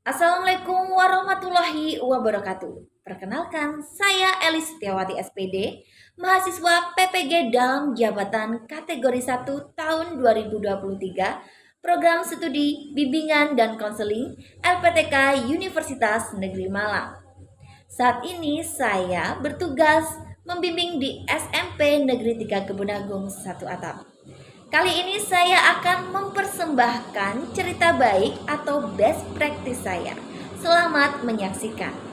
Assalamualaikum warahmatullahi wabarakatuh. Perkenalkan, saya Elis Setiawati SPD, mahasiswa PPG dalam jabatan kategori 1 tahun 2023, program studi bimbingan dan konseling LPTK Universitas Negeri Malang. Saat ini saya bertugas membimbing di SMP Negeri 3 Kebunagung 1 Atap. Kali ini saya akan mempersembahkan cerita baik atau best practice saya. Selamat menyaksikan.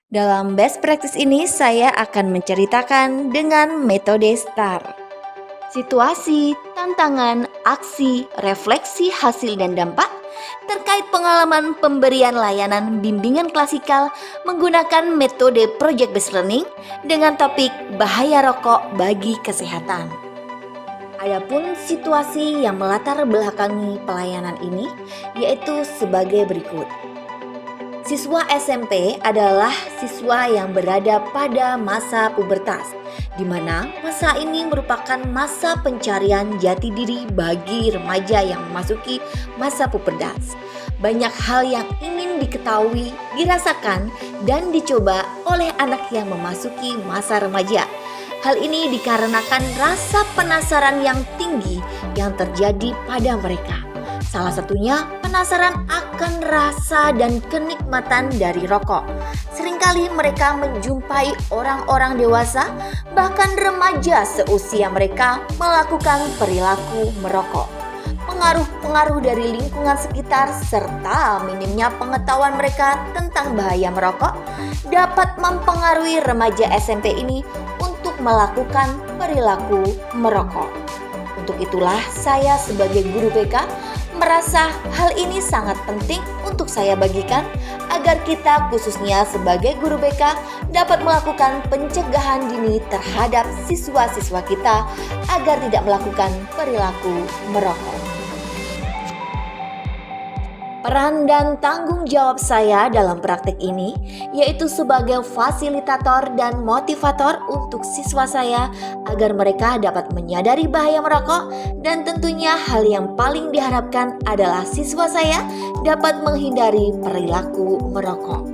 Dalam best practice ini saya akan menceritakan dengan metode STAR. Situasi, tantangan, aksi, refleksi hasil dan dampak terkait pengalaman pemberian layanan bimbingan klasikal menggunakan metode Project Based Learning dengan topik bahaya rokok bagi kesehatan. Adapun situasi yang melatar belakangi pelayanan ini yaitu sebagai berikut. Siswa SMP adalah siswa yang berada pada masa pubertas, di mana masa ini merupakan masa pencarian jati diri bagi remaja yang memasuki masa pubertas. Banyak hal yang ingin diketahui, dirasakan, dan dicoba oleh anak yang memasuki masa remaja. Hal ini dikarenakan rasa penasaran yang tinggi yang terjadi pada mereka. Salah satunya penasaran akan rasa dan kenikmatan dari rokok. Seringkali mereka menjumpai orang-orang dewasa, bahkan remaja seusia mereka melakukan perilaku merokok. Pengaruh-pengaruh dari lingkungan sekitar serta minimnya pengetahuan mereka tentang bahaya merokok dapat mempengaruhi remaja SMP ini untuk melakukan perilaku merokok. Untuk itulah saya sebagai guru BK merasa hal ini sangat penting untuk saya bagikan agar kita khususnya sebagai guru BK dapat melakukan pencegahan dini terhadap siswa-siswa kita agar tidak melakukan perilaku merokok. Peran dan tanggung jawab saya dalam praktik ini yaitu sebagai fasilitator dan motivator untuk siswa saya agar mereka dapat menyadari bahaya merokok, dan tentunya hal yang paling diharapkan adalah siswa saya dapat menghindari perilaku merokok.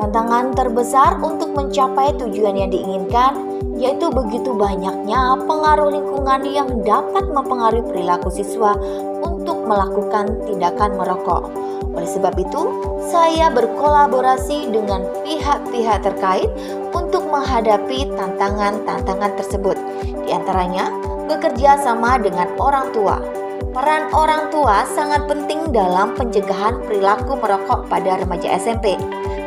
Tantangan terbesar untuk mencapai tujuan yang diinginkan yaitu begitu banyaknya pengaruh lingkungan yang dapat mempengaruhi perilaku siswa untuk melakukan tindakan merokok. Oleh sebab itu, saya berkolaborasi dengan pihak-pihak terkait untuk menghadapi tantangan-tantangan tersebut. Di antaranya, bekerja sama dengan orang tua. Peran orang tua sangat penting dalam pencegahan perilaku merokok pada remaja SMP.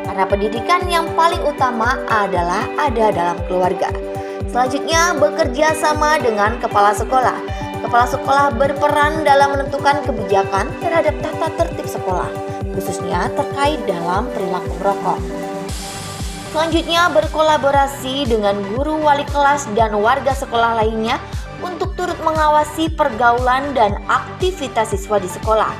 Karena pendidikan yang paling utama adalah ada dalam keluarga. Selanjutnya, bekerja sama dengan kepala sekolah. Kepala sekolah berperan dalam menentukan kebijakan terhadap tata tertib sekolah, khususnya terkait dalam perilaku merokok. Selanjutnya, berkolaborasi dengan guru, wali kelas, dan warga sekolah lainnya untuk turut mengawasi pergaulan dan aktivitas siswa di sekolah,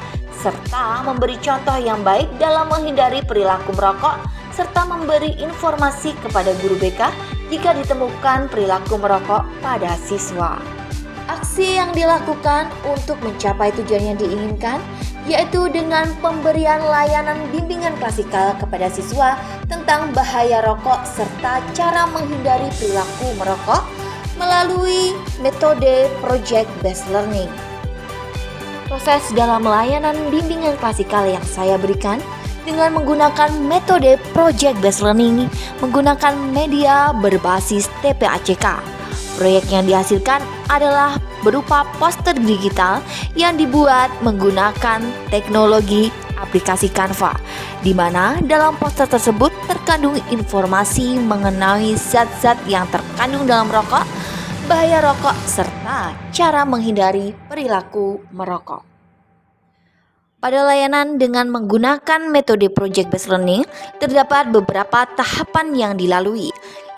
serta memberi contoh yang baik dalam menghindari perilaku merokok, serta memberi informasi kepada guru BK jika ditemukan perilaku merokok pada siswa. Aksi yang dilakukan untuk mencapai tujuan yang diinginkan yaitu dengan pemberian layanan bimbingan klasikal kepada siswa tentang bahaya rokok serta cara menghindari perilaku merokok melalui metode Project Based Learning. Proses dalam layanan bimbingan klasikal yang saya berikan dengan menggunakan metode Project Based Learning menggunakan media berbasis TPACK. Proyek yang dihasilkan adalah berupa poster digital yang dibuat menggunakan teknologi aplikasi Canva, di mana dalam poster tersebut terkandung informasi mengenai zat-zat yang terkandung dalam rokok, bahaya rokok, serta cara menghindari perilaku merokok. Pada layanan dengan menggunakan metode Project Based Learning, terdapat beberapa tahapan yang dilalui.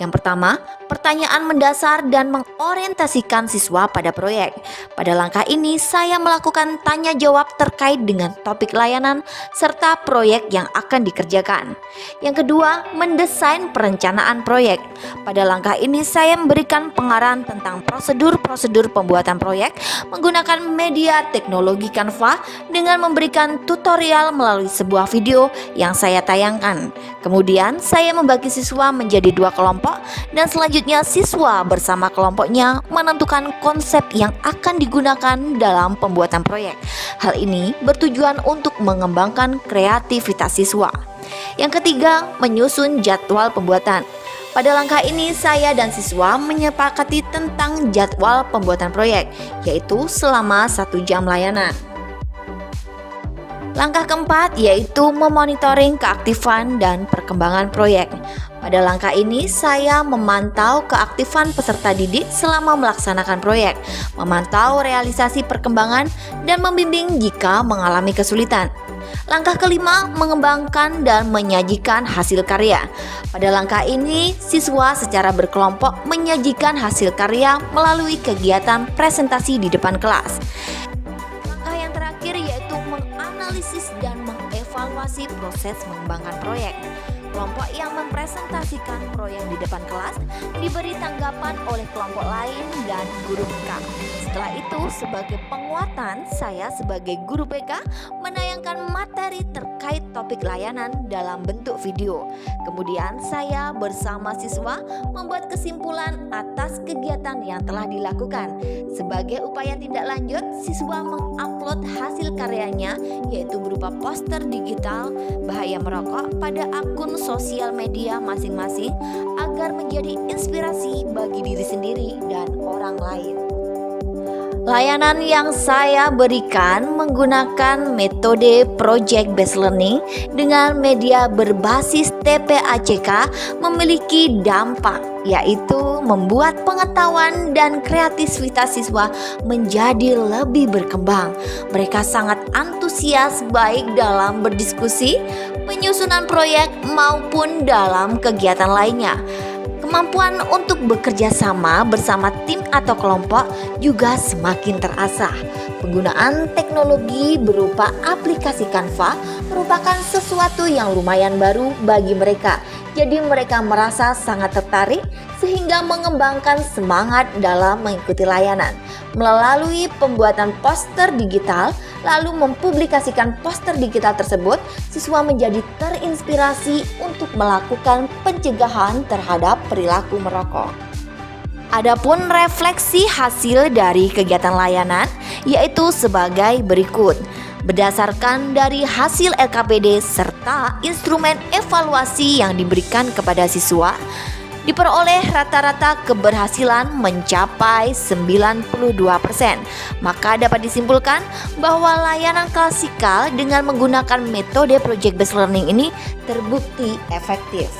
Yang pertama, pertanyaan mendasar dan mengorientasikan siswa pada proyek. Pada langkah ini, saya melakukan tanya jawab terkait dengan topik layanan serta proyek yang akan dikerjakan. Yang kedua, mendesain perencanaan proyek. Pada langkah ini, saya memberikan pengarahan tentang prosedur-prosedur pembuatan proyek menggunakan media teknologi Canva dengan memberikan tutorial melalui sebuah video yang saya tayangkan. Kemudian, saya membagi siswa menjadi 2 kelompok dan selanjutnya siswa bersama kelompoknya menentukan konsep yang akan digunakan dalam pembuatan proyek. Hal ini bertujuan untuk mengembangkan kreativitas siswa. Yang ketiga, menyusun jadwal pembuatan. Pada langkah ini saya dan siswa menyepakati tentang jadwal pembuatan proyek, yaitu selama 1 jam layanan. Langkah keempat yaitu memonitoring keaktifan dan perkembangan proyek. Pada langkah ini saya memantau keaktifan peserta didik selama melaksanakan proyek, memantau realisasi perkembangan, dan membimbing jika mengalami kesulitan. Langkah kelima, mengembangkan dan menyajikan hasil karya. Pada langkah ini, siswa secara berkelompok menyajikan hasil karya melalui kegiatan presentasi di depan kelas. Langkah yang terakhir yaitu menganalisis dan mengevaluasi proses mengembangkan proyek. Kelompok yang mempresentasikan proyek di depan kelas diberi tanggapan oleh kelompok lain dan guru BK. Setelah itu, sebagai penguatan, saya sebagai guru BK menayangkan materi terkait topik layanan dalam bentuk video. Kemudian saya bersama siswa membuat kesimpulan atas kegiatan yang telah dilakukan. Sebagai upaya tindak lanjut, siswa mengupload hasil karyanya yaitu berupa poster digital bahaya merokok pada akun sosial media masing-masing agar menjadi inspirasi bagi diri sendiri dan orang lain. Layanan yang saya berikan menggunakan metode Project Based Learning dengan media berbasis TPACK memiliki dampak, yaitu membuat pengetahuan dan kreativitas siswa menjadi lebih berkembang. Mereka sangat antusias baik dalam berdiskusi, penyusunan proyek maupun dalam kegiatan lainnya. Kemampuan untuk bekerja sama bersama tim atau kelompok juga semakin terasah. Penggunaan teknologi berupa aplikasi Canva merupakan sesuatu yang lumayan baru bagi mereka. Jadi mereka merasa sangat tertarik sehingga mengembangkan semangat dalam mengikuti layanan. Melalui pembuatan poster digital, lalu mempublikasikan poster digital tersebut, siswa menjadi terinspirasi untuk melakukan pencegahan terhadap perilaku merokok. Adapun refleksi hasil dari kegiatan layanan yaitu sebagai berikut. Berdasarkan dari hasil LKPD serta instrumen evaluasi yang diberikan kepada siswa, diperoleh rata-rata keberhasilan mencapai 92%. Maka dapat disimpulkan bahwa layanan klasikal dengan menggunakan metode Project Based Learning ini terbukti efektif.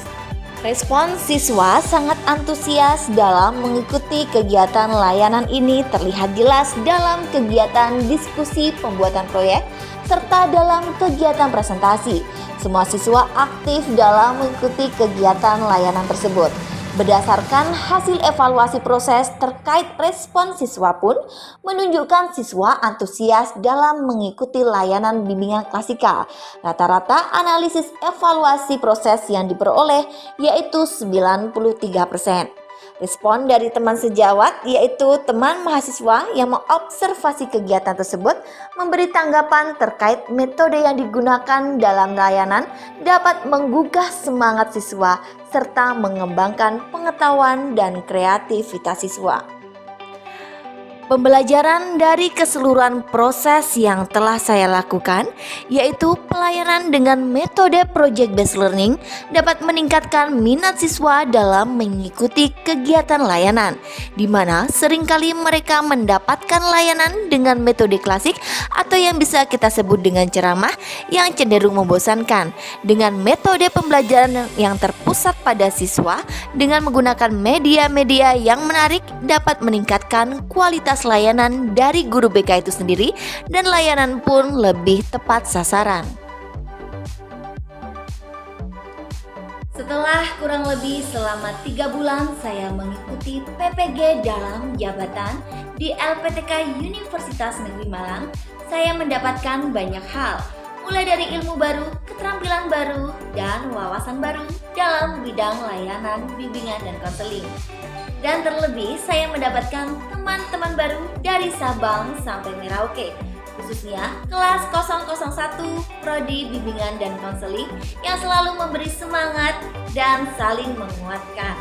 Respon siswa sangat antusias dalam mengikuti kegiatan layanan ini terlihat jelas dalam kegiatan diskusi pembuatan proyek serta dalam kegiatan presentasi. Semua siswa aktif dalam mengikuti kegiatan layanan tersebut. Berdasarkan hasil evaluasi proses terkait respon siswa pun menunjukkan siswa antusias dalam mengikuti layanan bimbingan klasikal. Rata-rata analisis evaluasi proses yang diperoleh yaitu 93%. Respon dari teman sejawat yaitu teman mahasiswa yang mengobservasi kegiatan tersebut memberi tanggapan terkait metode yang digunakan dalam layanan dapat menggugah semangat siswa serta mengembangkan pengetahuan dan kreativitas siswa. Pembelajaran dari keseluruhan proses yang telah saya lakukan, yaitu pelayanan dengan metode project based learning, dapat meningkatkan minat siswa dalam mengikuti kegiatan layanan, di mana seringkali mereka mendapatkan layanan dengan metode klasik atau yang bisa kita sebut dengan ceramah yang cenderung membosankan. Dengan metode pembelajaran yang terpusat pada siswa dengan menggunakan media-media yang menarik dapat meningkatkan kualitas layanan dari guru BK itu sendiri, dan layanan pun lebih tepat sasaran. Setelah kurang lebih selama 3 bulan saya mengikuti PPG dalam jabatan di LPTK Universitas Negeri Malang, saya mendapatkan banyak hal, mulai dari ilmu baru, keterampilan baru, dan wawasan baru dalam bidang layanan, bimbingan, dan konseling. Dan terlebih saya mendapatkan teman-teman baru dari Sabang sampai Merauke, khususnya kelas 001 Prodi Bimbingan dan Konseling yang selalu memberi semangat dan saling menguatkan.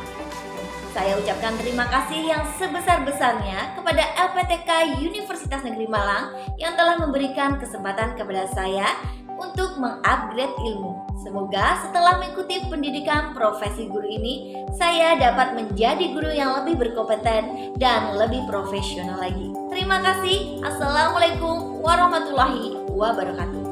Saya ucapkan terima kasih yang sebesar-besarnya kepada LPTK Universitas Negeri Malang yang telah memberikan kesempatan kepada saya untuk mengupgrade ilmu. Semoga setelah mengikuti pendidikan profesi guru ini, saya dapat menjadi guru yang lebih berkompeten dan lebih profesional lagi. Terima kasih. Assalamualaikum warahmatullahi wabarakatuh.